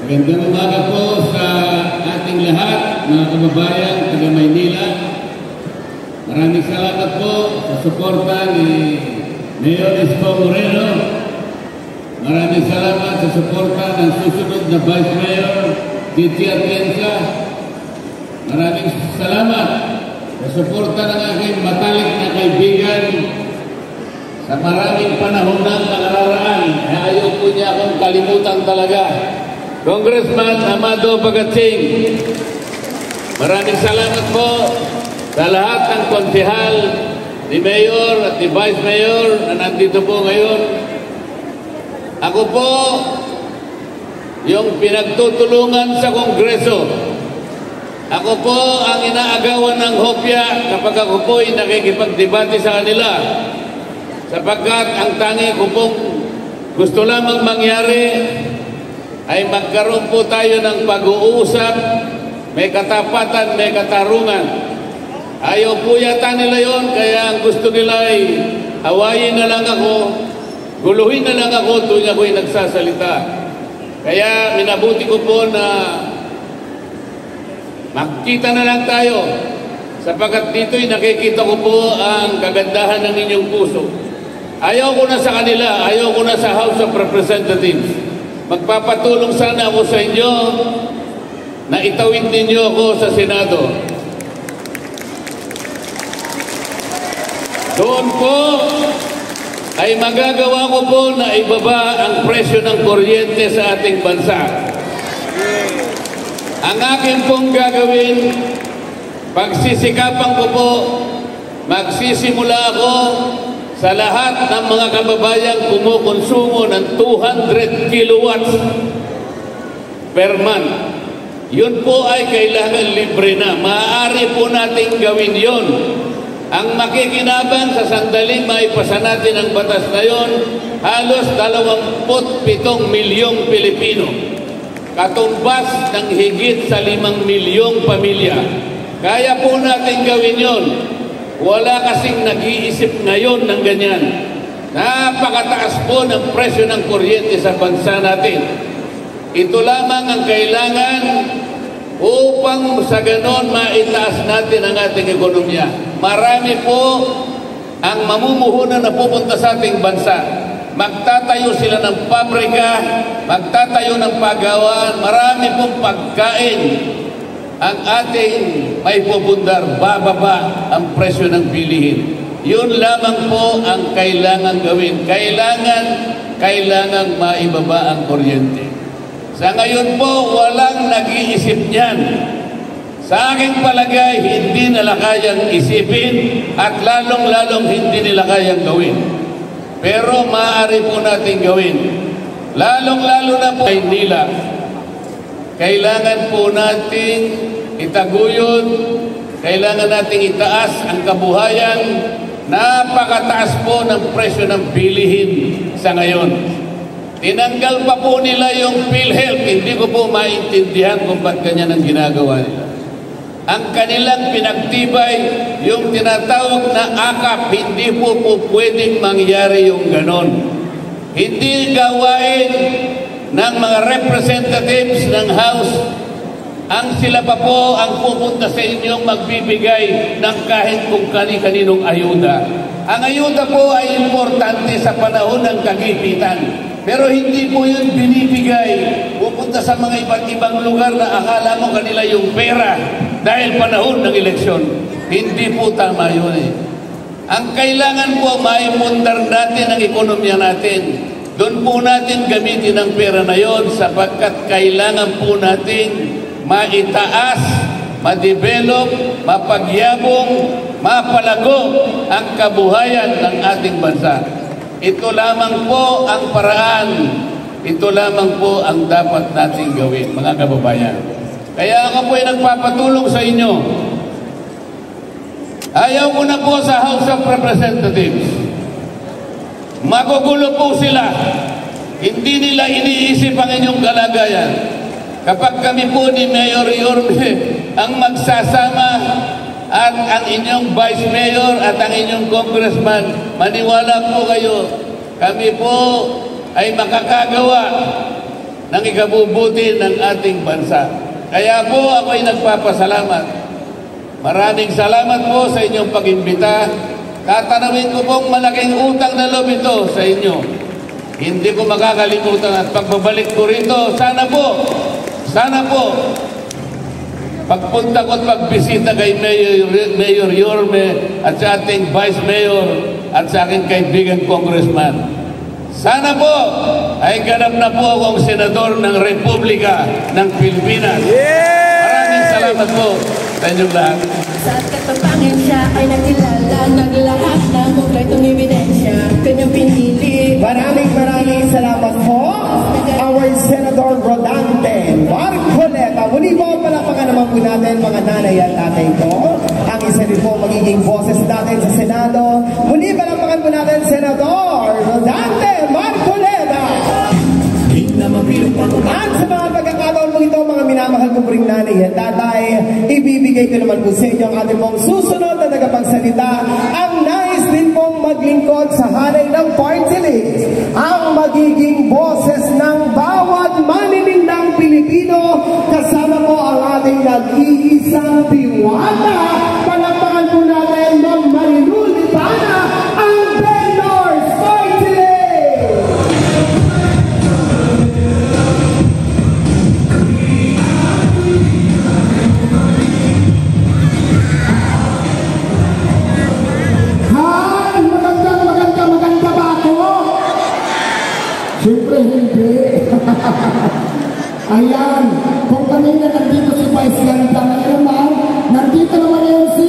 Magandang umaga po sa ating lahat, mga kababayan, taga Maynila. Maraming salamat po sa suporta ni Mayor Isko Moreno. Maraming salamat sa suporta ng susunod na Vice Mayor, Gigi Atienza. Maraming salamat sa suporta ng aking matalik na kaibigan sa maraming panahon ng nakararaan. Ayaw po niya akong kalimutan talaga. Congressman Amado Pagatsing, maraming salamat po sa lahat ng konsehal ni Mayor at ni Vice Mayor na nandito po ngayon. Ako po yung pinagtutulungan sa Kongreso. Ako po ang inaagawan ng hopya kapag ako po ay nakikipagdebate sa kanila. Sapagkat ang tangi ko pong gusto lamang mangyari ay magkaroon po tayo ng pag-uusap, may katapatan, may katarungan. Ayaw po yata nila yon, kaya ang gusto nila ay awayin na lang ako, guluhin na lang ako tuwing ako'y nagsasalita. Kaya minabuti ko po na magkita na lang tayo, sapagkat dito'y nakikita ko po ang kagandahan ng inyong puso. Ayaw ko na sa kanila, ayaw ko na sa House of Representatives. Magpapatulong sana ako sa inyo na itawid ninyo ako sa Senado. Doon po ay magagawa ko po na ibaba ang presyo ng kuryente sa ating bansa. Ang akin pong gagawin, pagsisikapan ko po, magsisimula ako sa lahat ng mga kababayang kumukonsumo ng 200 kilowatts per month. Yun po ay kailangan libre na. Maaari po natin gawin yon. Ang makikinabang sa sandaling maipasa natin ang batas na yon, halos 27 milyong Pilipino. Katumbas ng higit sa 5 milyong pamilya. Kaya po natin gawin yon. Wala kasing nag-iisip ngayon ng ganyan. Napakataas po ng presyo ng kuryente sa bansa natin. Ito lamang ang kailangan upang sa ganon maitaas natin ang ating ekonomiya. Marami po ang mamumuhunan na pupunta sa ating bansa. Magtatayo sila ng pabrika, magtatayo ng pagawaan, marami pong pagkain. Ang ating may pupundar, bababa ang presyo ng bilihin. Yun lamang po ang kailangan gawin. Kailangan maibaba ang kuryente. Sa ngayon po, walang nag-iisip niyan. Sa aking palagay, hindi nila kayang isipin at lalong-lalong hindi nila kayang gawin. Pero maaari po natin gawin. Lalong-lalo na po ay nila. Kailangan po natin itaguyod, kailangan nating itaas ang kabuhayan. Napakataas po ng presyo ng bilihin sa ngayon. Tinanggal pa po nila yung PhilHealth. Hindi ko po maintindihan kung ba't ganyan ang ginagawa nila. Ang kanilang pinagtibay, yung tinatawag na AKAP, hindi po pwedeng mangyari yung ganon. Hindi gawain ng mga representatives ng House ang sila pa po ang pupunta sa inyong magbibigay ng kahit kung kani-kaninong ayuda. Ang ayuda po ay importante sa panahon ng kagipitan. Pero hindi po yun binibigay. Pupunta sa mga iba't ibang lugar na akala mo kanila yung pera dahil panahon ng eleksyon. Hindi po tama yun eh. Ang kailangan po maimundar natin ang ekonomiya natin. Doon po natin gamitin ang pera na yon sapagkat kailangan po natin maitaas, ma-develop, mapagyabong, mapalago ang kabuhayan ng ating bansa. Ito lamang po ang paraan. Ito lamang po ang dapat nating gawin, mga kababayan. Kaya ako po ay nagpapatulong sa inyo. Ayaw ko na po sa House of Representatives. Magugulo po sila. Hindi nila iniisip ang inyong kalagayan. Kapag kami po ni Mayor Yorme ang magsasama at ang inyong Vice Mayor at ang inyong Congressman, maniwala po kayo, kami po ay makakagawa ng ikabubuti ng ating bansa. Kaya po ako'y nagpapasalamat. Maraming salamat po sa inyong pag-imbita. Tatanawin ko pong malaking utang na loob ito sa inyo. Hindi ko makakalimutan at pagbabalik ko rito, sana po, pagpunta ko at pagbisita kay Mayor Yorme at sa ating Vice Mayor at sa aking kaibigan Congressman, sana po ay ganap na po akong senador ng Republika ng Pilipinas. Maraming salamat po sa inyong lahat. Sa katapangin siya ay nakilala, naglahat na konkretong ebidensya, kanyang pinili. Maraming salamat po, our Senator Rodante Marcoleta. Muli po, palapakan naman po natin mga nanay at tatay ko. Ang isa rin po magiging boses natin sa Senado. Muli palapakan po natin, Senator Rodante Marcoleta. At sa mga pagkakataon po ito, mga minamahal ko po rin nanay at tatay, ibibigay ko naman po sa inyo ang ating pong susunod na tagapagsalita, ang nais din pong maglingkod sa hanay ng party list, ang magiging boses ng bawat maninindang Pilipino, kasama po ang ating nag-iisang diwata. Palapakan po natin, Ma'am Marilu Lipana, ang Vendors Party List! Siyempre hindi. Ayan, kung kanina nandito si Vice Ganda, ngayon naman, nandito naman yung si...